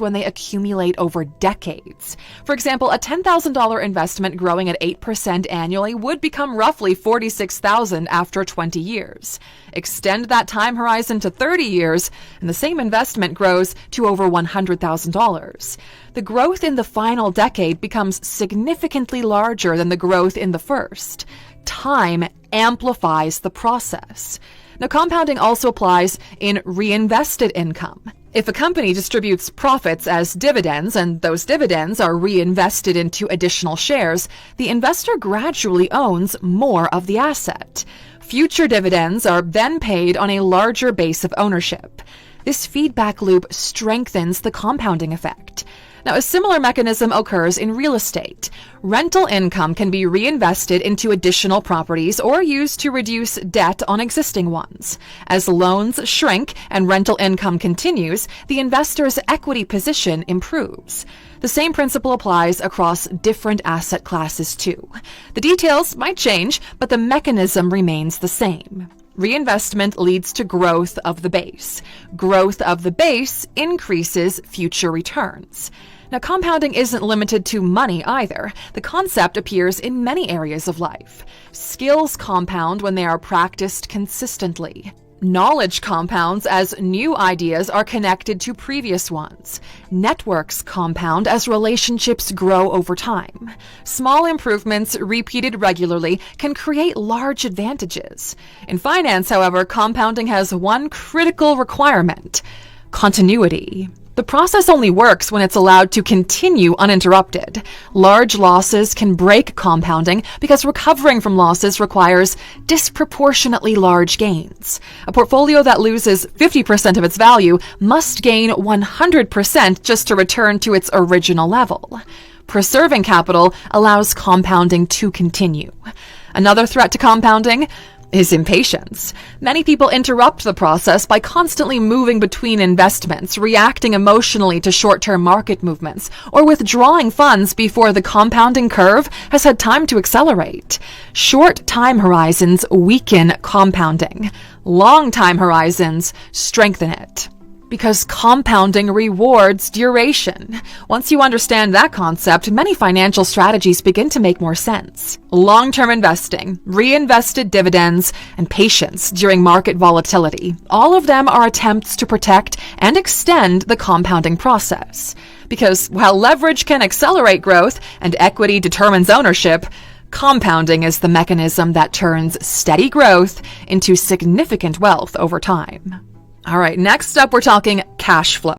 when they accumulate over decades. For example, a $10,000 investment growing at 8% annually would become roughly $46,000 after 20 years. Extend that time horizon to 30 years, and the same investment grows to over $100,000. The growth in the final decade becomes significantly larger than the growth in the first. Time amplifies the process. Now, compounding also applies in reinvested income. If a company distributes profits as dividends and those dividends are reinvested into additional shares, the investor gradually owns more of the asset. Future dividends are then paid on a larger base of ownership. This feedback loop strengthens the compounding effect. Now, a similar mechanism occurs in real estate. Rental income can be reinvested into additional properties or used to reduce debt on existing ones. As loans shrink and rental income continues, the investor's equity position improves. The same principle applies across different asset classes too. The details might change, but the mechanism remains the same. Reinvestment leads to growth of the base. Growth of the base increases future returns. Now, compounding isn't limited to money either. The concept appears in many areas of life. Skills compound when they are practiced consistently. Knowledge compounds as new ideas are connected to previous ones. Networks compound as relationships grow over time. Small improvements repeated regularly can create large advantages. In finance, however, compounding has one critical requirement: continuity. The process only works when it's allowed to continue uninterrupted. Large losses can break compounding because recovering from losses requires disproportionately large gains. A portfolio that loses 50% of its value must gain 100% just to return to its original level. Preserving capital allows compounding to continue. Another threat to compounding is impatience. Many people interrupt the process by constantly moving between investments, reacting emotionally to short-term market movements, or withdrawing funds before the compounding curve has had time to accelerate. Short time horizons weaken compounding. Long time horizons strengthen it. Because compounding rewards duration. Once you understand that concept, many financial strategies begin to make more sense. Long-term investing, reinvested dividends, and patience during market volatility, all of them are attempts to protect and extend the compounding process. Because while leverage can accelerate growth and equity determines ownership, compounding is the mechanism that turns steady growth into significant wealth over time. All right, next up, we're talking cash flow.